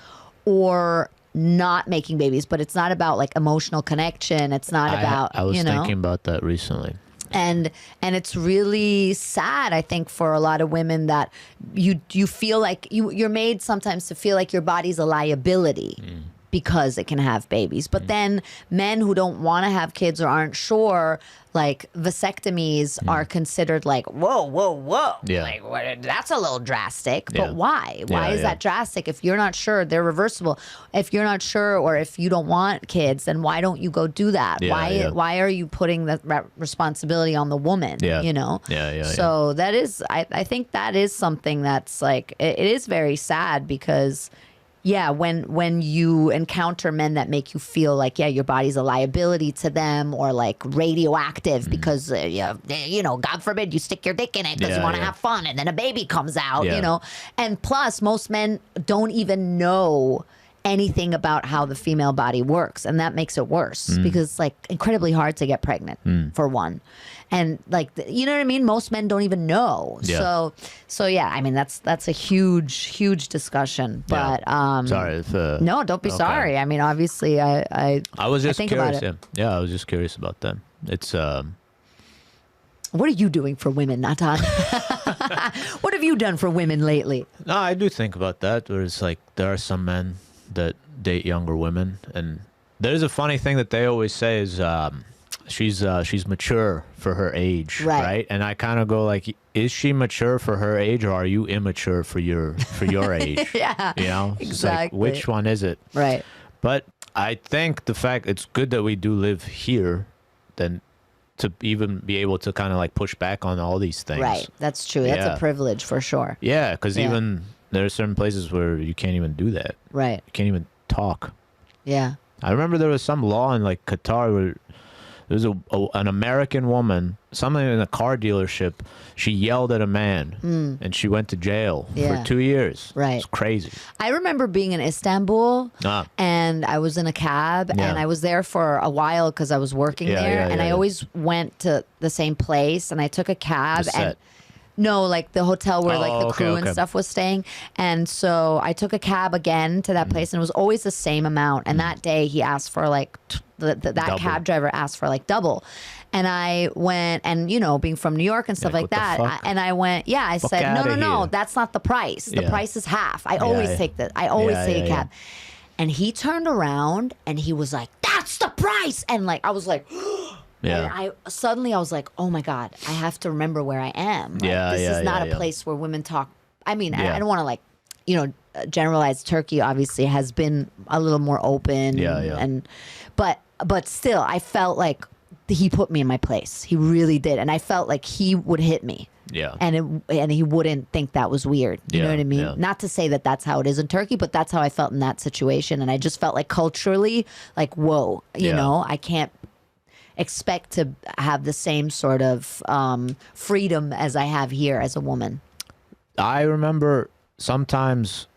or not making babies. But it's not about like emotional connection. It's not about, I was thinking about that recently. And it's really sad, I think, for a lot of women that you feel like you're made sometimes to feel like your body's a liability. Because it can have babies. But then men who don't want to have kids or aren't sure, like vasectomies are considered like, whoa. Yeah. Like, that's a little drastic. But why? Why is that drastic? If you're not sure, they're reversible. If you're not sure, or if you don't want kids, then why don't you go do that? Why are you putting the responsibility on the woman? So that is, I think that is something that's like, it is very sad, because when you encounter men that make you feel like, your body's a liability to them, or like radioactive because, God forbid you stick your dick in it because you want to have fun, and then a baby comes out, And plus, most men don't even know anything about how the female body works, and that makes it worse because it's like incredibly hard to get pregnant, for one. And like, you know what I mean? Most men don't even know. So yeah, I mean, that's a huge discussion. But sorry if, no, don't be sorry. I mean, obviously I was just think curious. about it. Yeah, I was just curious about that. It's what are you doing for women, Natan? What have you done for women lately? No, I do think about that, where it's like there are some men that date younger women, and there's a funny thing that they always say is she's mature for her age, right? And I kind of go like, is she mature for her age, or are you immature for your age? Exactly. It's like, which one is it? Right. But I think the fact it's good that we do live here, then to even be able to kind of like push back on all these things. Right. That's true. That's a privilege for sure. Yeah, because even there are certain places where you can't even do that. Right. You can't even talk. Yeah. I remember there was some law in like Qatar where there was an American woman, something in a car dealership. She yelled at a man, and she went to jail for 2 years. Right. It's crazy. I remember being in Istanbul, and I was in a cab, and I was there for a while because I was working there, and I always went to the same place, and I took a cab, and No, like the hotel where like the okay, crew and okay. stuff was staying. And so I took a cab again to that place, and it was always the same amount. And that day he asked for like that Double. cab driver asked for like double. And I went, and you know, being from New York and stuff Like, like what the that, fuck? and I went, yeah, I said, outta no, here. that's not the price. The Yeah. price is half. I always yeah. take I always Yeah, take a yeah, cab. And he turned around and he was like, that's the price. And like, I was like, Yeah. and I was like, oh my God, I have to remember where I am. Like, Yeah, this yeah, is not yeah, a yeah. place where women talk. I mean, Yeah. I don't want to like, you know, generalize. Turkey obviously has been a little more open. Yeah, yeah. And, but still, I felt like he put me in my place. He really did. And I felt like he would hit me. Yeah. And he wouldn't think that was weird. You know Yeah, what I mean? yeah. Not to say that that's how it is in Turkey, but that's how I felt in that situation. And I just felt like culturally, like, whoa, you Yeah. know, I can't expect to have the same sort of freedom as I have here as a woman. I remember sometimes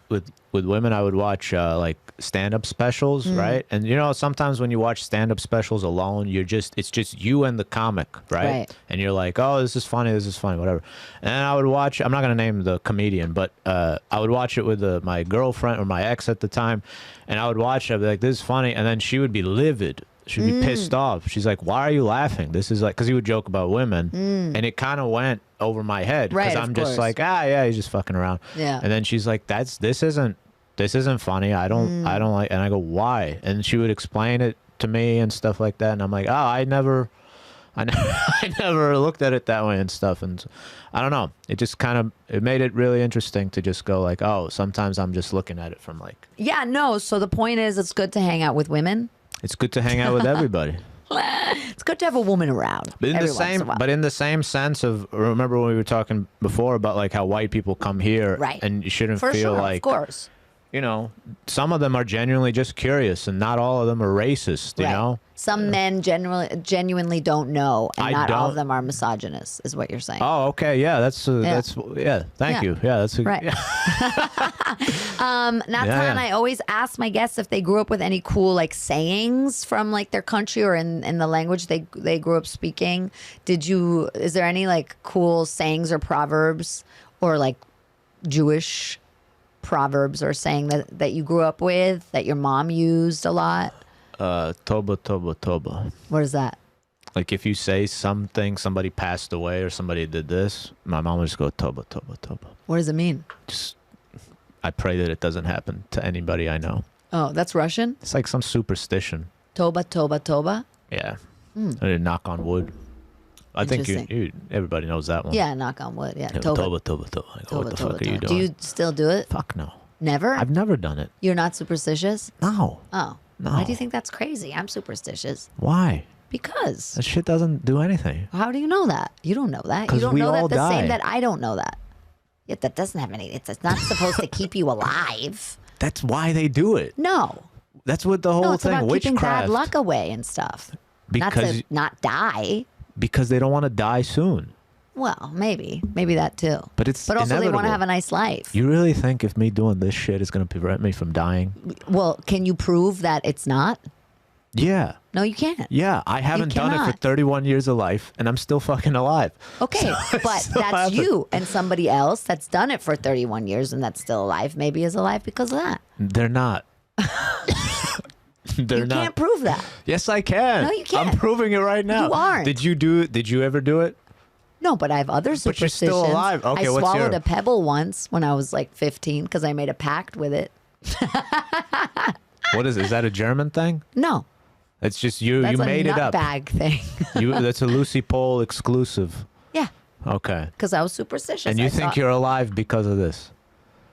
with women, I would watch like stand-up specials, right? And you know, sometimes when you watch stand-up specials alone, it's just you and the comic, right? Right. And you're like, oh, this is funny, whatever. And then I would watch. I'm not gonna name the comedian, but I would watch it with my girlfriend or my ex at the time, and I would watch it. I'd be like, this is funny, and then she would be livid. She'd be pissed off. She's like, why are you laughing? This is like, because he would joke about women, and it kind of went over my head because Right, of I'm just course. like, yeah, he's just fucking around. Yeah. And then she's like, this isn't funny. I don't like. And I go, why? And she would explain it to me and stuff like that. And I'm like, oh, I never looked at it that way and stuff. And I don't know. It just it made it really interesting to just go like, oh, sometimes I'm just looking at it from like, Yeah, no. So the point is, it's good to hang out with women. it's good to hang out with everybody. It's good to have a woman around. But every once in a while. in the same sense of, remember when we were talking before about like how white people come here, Right. and you shouldn't For feel sure, like, of course. you know, some of them are genuinely just curious, and not all of them are racist. You Right. know, Some men genuinely don't know, and I not all of don't- them are misogynist, is what you're saying. Oh, okay, yeah, that's yeah. Thank Yeah. you. Yeah, that's Right. Natan, Yeah. I always ask my guests if they grew up with any cool like sayings from like their country or in the language they grew up speaking. Is there any like cool sayings or proverbs or like Jewish proverbs or saying that you grew up with that your mom used a lot? Toba, toba, toba. What is that? Like if you say something, somebody passed away or somebody did this, my mom would just go toba, toba, toba. What does it mean? Just, I pray that it doesn't happen to anybody I know. Oh, that's Russian? It's like some superstition. Toba, toba, toba? Yeah. I did knock on wood. I think Interesting. everybody knows that one. Yeah, knock on wood. Yeah, Yeah, toba. toba, toba, toba. I go, what the Toba, fuck are you toba. doing? Do you still do it? Fuck no. Never? I've never done it. You're not superstitious? No. Oh. No. Why do you think that's crazy? I'm superstitious. Why? Because. That shit doesn't do anything. How do you know that? You don't know that. You 'Cause don't we know all that the same die. that I don't know that. Yet that doesn't have any. It's not supposed to keep you alive. That's why they do it. No. That's what the whole No, it's thing. about keeping Witchcraft. bad luck away and stuff. Because not to not die. because they don't want to die soon. Well, maybe that too. But it's also they want inevitable. to have a nice life. You really think if me doing this shit is going to prevent me from dying? Well, can you prove that it's not? Yeah. No, you can't. Yeah, I haven't done it for cannot. 31 years of life, and I'm still fucking alive. Okay, but still that's haven't. you and somebody else that's done it for 31 years and that's still alive. Maybe is alive because of that. They're not. They're You not. can't prove that. Yes, I can. No, you can't. I'm proving it right now. You aren't. Did you ever do it? No, but I have other But superstitions. you're still alive. Okay, I what's swallowed your- a pebble once when I was like 15 because I made a pact with it. What is that a German thing? No, It's just you that's a made it nut up. bag thing. That's a Lucie Pole exclusive. Yeah, Okay. because I was superstitious. And you I think thought- you're alive because of this?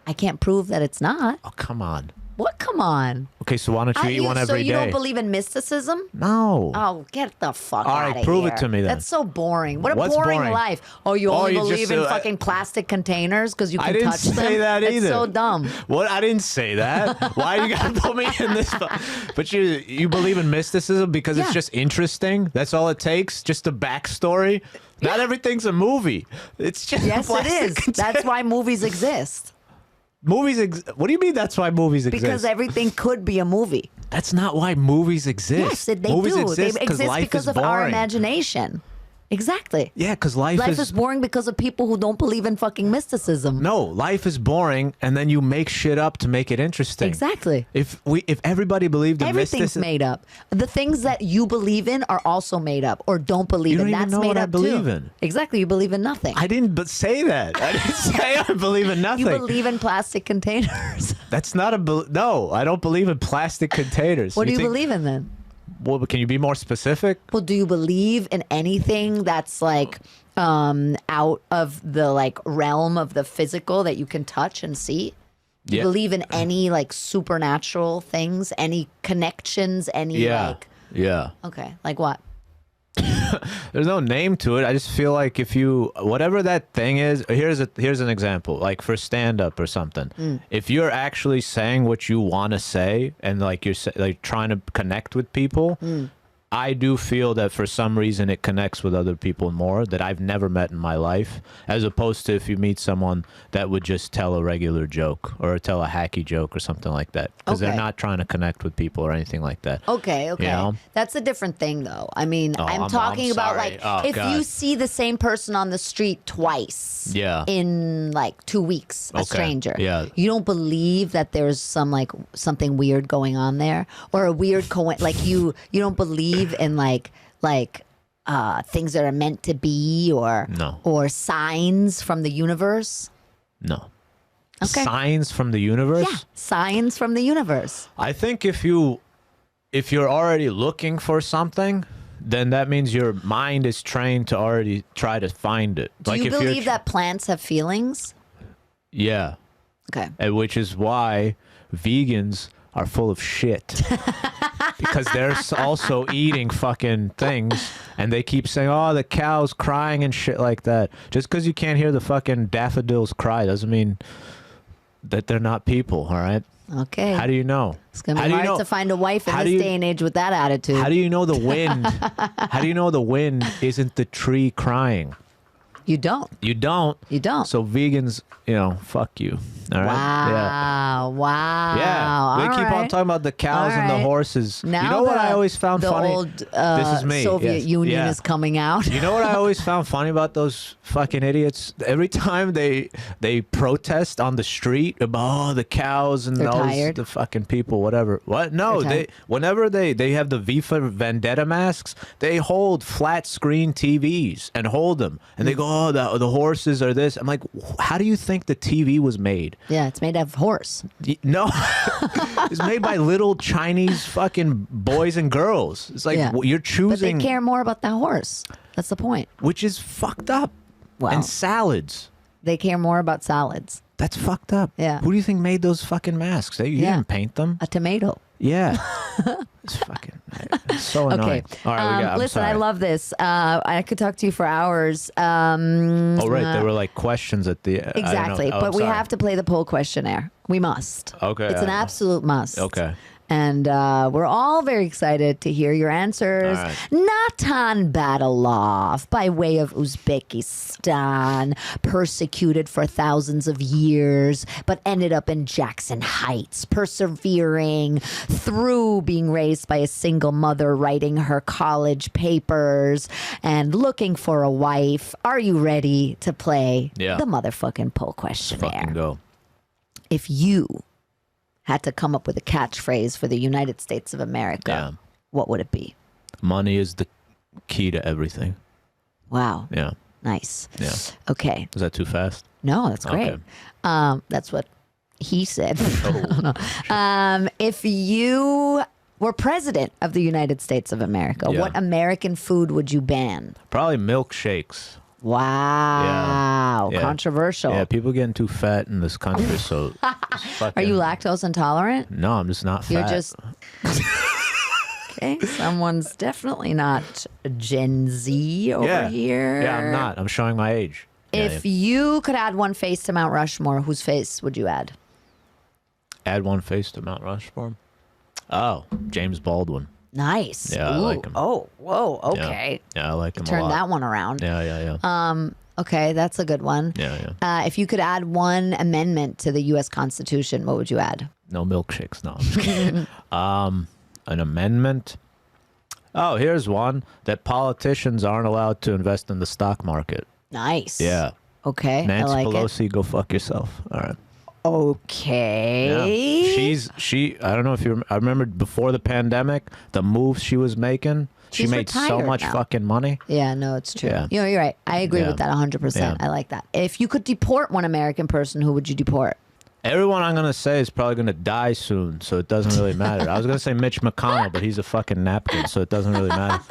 I can't prove that it's not. Oh, come on. What? Come on. Okay, so why don't you eat one so every day? you don't believe in mysticism? No. Oh, get the fuck All out right, of prove here. it to me then. That's so boring. What a What's boring, boring? life. Oh, you only you believe just, in fucking plastic containers because you I can didn't touch them? say that either. It's so dumb. What? I didn't say that. Why you gotta put me in this? But you believe in mysticism because it's Yeah. just interesting. That's all it takes. Just a backstory. Not everything's a movie. It's just Yes, it plastic is. container. That's why movies exist. What do you mean? That's why movies exist? Because everything could be a movie. That's not why movies exist. Yes, they movies do. exist They exist life because is of boring. our imagination. Exactly. Yeah, because life is boring because of people who don't believe in fucking mysticism. No, life is boring, and then you make shit up to make it interesting. Exactly. If everybody believed in Everything's mysticism, made up. The things that you believe in are also made up or don't believe You in. don't even That's know made what I up believe too. in. Exactly. You believe in nothing. I didn't say that. I didn't say I believe in nothing. You believe in plastic containers. That's not no. I don't believe in plastic containers. What do you believe in then? Well, can you be more specific? Well, do you believe in anything that's like out of the like realm of the physical that you can touch and see? Do you believe in any like supernatural things, any connections, any like? Yeah. Okay, like what? There's no name to it. I just feel like if you, whatever that thing is, here's an example, like for stand up or something. If you're actually saying what you want to say and like you're like trying to connect with people, I do feel that for some reason it connects with other people more that I've never met in my life, as opposed to if you meet someone that would just tell a regular joke or tell a hacky joke or something like that, because they're not trying to connect with people or anything like that. Okay. You know? That's a different thing though. I mean, I'm talking about sorry. like if you see the same person on the street twice in like 2 weeks, a stranger, you don't believe that there's something weird going on there, or a weird like you don't believe in like things that are meant to be, or signs from the universe? No. Okay. Signs from the universe? Yeah, signs from the universe. I think if you're already looking for something, then that means your mind is trained to already try to find it. Do you believe that plants have feelings? Yeah. Okay. Which is why vegans are full of shit. Because they're also eating fucking things, and they keep saying, oh, the cow's crying and shit like that. Just because you can't hear the fucking daffodils cry doesn't mean that they're not people, all right? Okay. How do you know? It's going to be hard to find a wife in this day and age with that attitude. How do you know the wind? How do you know the wind isn't the tree crying? You don't. You don't. You don't. So vegans, fuck you. All right? Wow. Yeah. Wow. Yeah. They keep on talking about the cows and the horses. Now you know what I always found funny? The old this is me. Soviet Union is coming out. You know what I always found funny about those fucking idiots? Every time they protest on the street about the cows and the fucking people, whatever. What? No, whenever they have the V for Vendetta masks, they hold flat screen TVs and hold them, and they go, oh, the horses are this. I'm like, how do you think the TV was made? Yeah, it's made out of horse. No, it's made by little Chinese fucking boys and girls. It's like you're choosing. But they care more about the horse. That's the point. Which is fucked up. Well, and salads. They care more about salads. That's fucked up. Yeah. Who do you think made those fucking masks? You didn't paint them. A tomato. Yeah. It's fucking it's so annoying. Okay. All right, listen, I love this. I could talk to you for hours. Right. There were like questions at the exactly. But we have to play the poll questionnaire. We must. Okay. It's an absolute must. Okay. And we're all very excited to hear your answers. Right. Natan Badalov, by way of Uzbekistan, persecuted for thousands of years, but ended up in Jackson Heights, persevering through being raised by a single mother, writing her college papers, and looking for a wife. Are you ready to play the motherfucking poll questionnaire? Fucking go. If you had to come up with a catchphrase for the United States of America, what would it be? Money is the key to everything. Wow. Yeah. Nice. Yeah. Okay. Was that too fast? No, that's great. Okay. That's what he said. Oh, if you were president of the United States of America, what American food would you ban? Probably milkshakes. Wow. Yeah. Controversial. Yeah, people getting too fat in this country, so Are you lactose intolerant? No, I'm just not fat. You're just okay. Someone's definitely not Gen Z over here. Yeah, I'm not. I'm showing my age. If you could add one face to Mount Rushmore, whose face would you add? Add one face to Mount Rushmore? Oh, James Baldwin. Nice. Yeah, I like him. Oh, whoa. Okay. Yeah, I like him a lot. Turn that one around. Yeah. Okay, that's a good one. Yeah. If you could add one amendment to the U.S. Constitution, what would you add? No milkshakes. No, I'm just kidding. An amendment. Oh, here's one that politicians aren't allowed to invest in the stock market. Nice. Yeah. Okay. Nancy I like Pelosi, go fuck yourself. All right. it. Okay. Yeah. I don't know if I remember before the pandemic, the moves she was making. She She's made so retired much now. fucking money. Yeah, no, it's true. Yeah. You're right. I agree Yeah. with that 100%. Yeah. I like that. If you could deport one American person, who would you deport? Everyone I'm going to say is probably going to die soon, so it doesn't really matter. I was going to say Mitch McConnell, but he's a fucking napkin, so it doesn't really matter.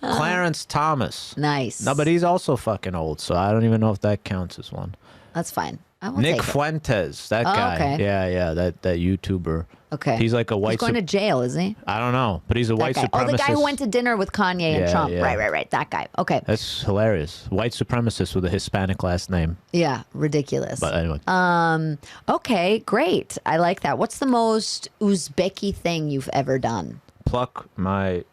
Clarence Thomas. Nice. No, but he's also fucking old, so I don't even know if that counts as one. That's fine. I will Nick take it. Fuentes, that Oh, guy. okay. Yeah, that YouTuber. Okay. He's like a white He's going to jail, is he? I don't know, but he's a That white guy. supremacist. Oh, the guy who went to dinner with Kanye and Yeah, Trump. yeah. Right. That guy. Okay. That's hilarious. White supremacist with a Hispanic last name. Yeah, ridiculous. But anyway. Okay, great. I like that. What's the most Uzbeki thing you've ever done? Pluck my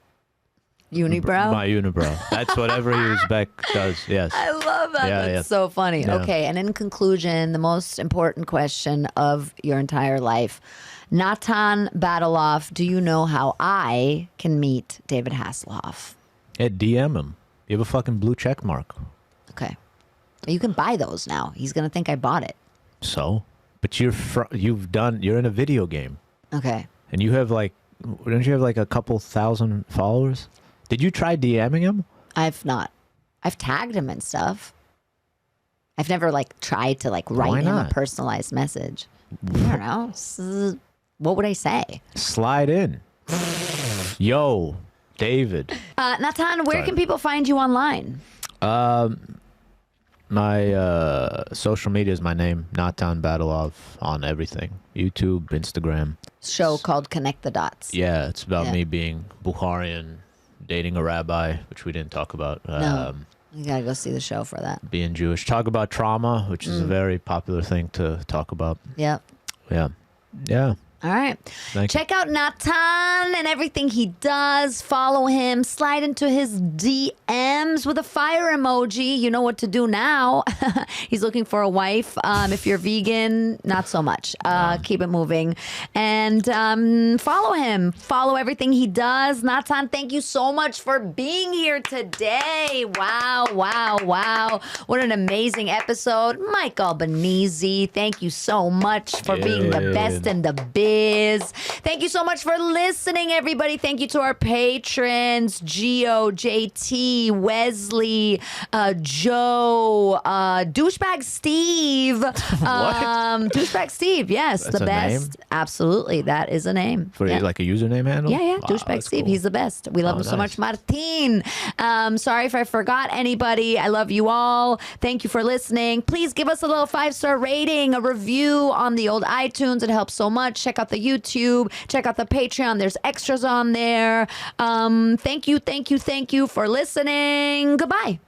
Unibrow? My unibrow. That's what every Uzbek does. Yes. I love that. Yeah, That's yeah. so funny. Yeah. Okay, and in conclusion, the most important question of your entire life. Natan Badalov, do you know how I can meet David Hasselhoff? Yeah, DM him. You have a fucking blue check mark. Okay. You can buy those now. He's going to think I bought it. So, but you're in a video game, Okay. and you have don't you have like a couple thousand followers? Did you try DMing him? I've not. I've tagged him and stuff. I've never tried to write Why him a not? personalized message. I don't know. What would I say? Slide in. Yo, David. Natan, where Sorry. can people find you online? My social media is my name, Natan Badalov, on everything. YouTube, Instagram. Show called Connect the Dots. Yeah, it's about Yeah. me being Bukharian, dating a rabbi, which we didn't talk about. No. You got to go see the show for that. Being Jewish. Talk about trauma, which is a very popular thing to talk about. Yep. Yeah. Yeah. All right. Thank you. Check out Natan and everything he does. Follow him. Slide into his DMs with a fire emoji. You know what to do now. He's looking for a wife. If you're vegan, not so much. Keep it moving. And follow him. Follow everything he does. Natan, thank you so much for being here today. Wow. What an amazing episode. Mike Albanese, thank you so much for being the best in the biz. Thank you so much for listening, everybody. Thank you to our patrons, Gio, JT, Wesley, Joe, Douchebag Steve. Douchebag Steve, yes, That's the a best. name? Absolutely, that is a name. For Yeah. like a username handle? Yeah, Wow, Douchebag that's Steve. cool. He's the best. We love Oh, him so nice. much. Martin. Sorry if I forgot anybody. I love you all. Thank you for listening. Please give us a little 5-star rating, a review on the old iTunes. It helps so much. Check out the YouTube. Check out the Patreon. There's extras on there. Thank you for listening. Goodbye.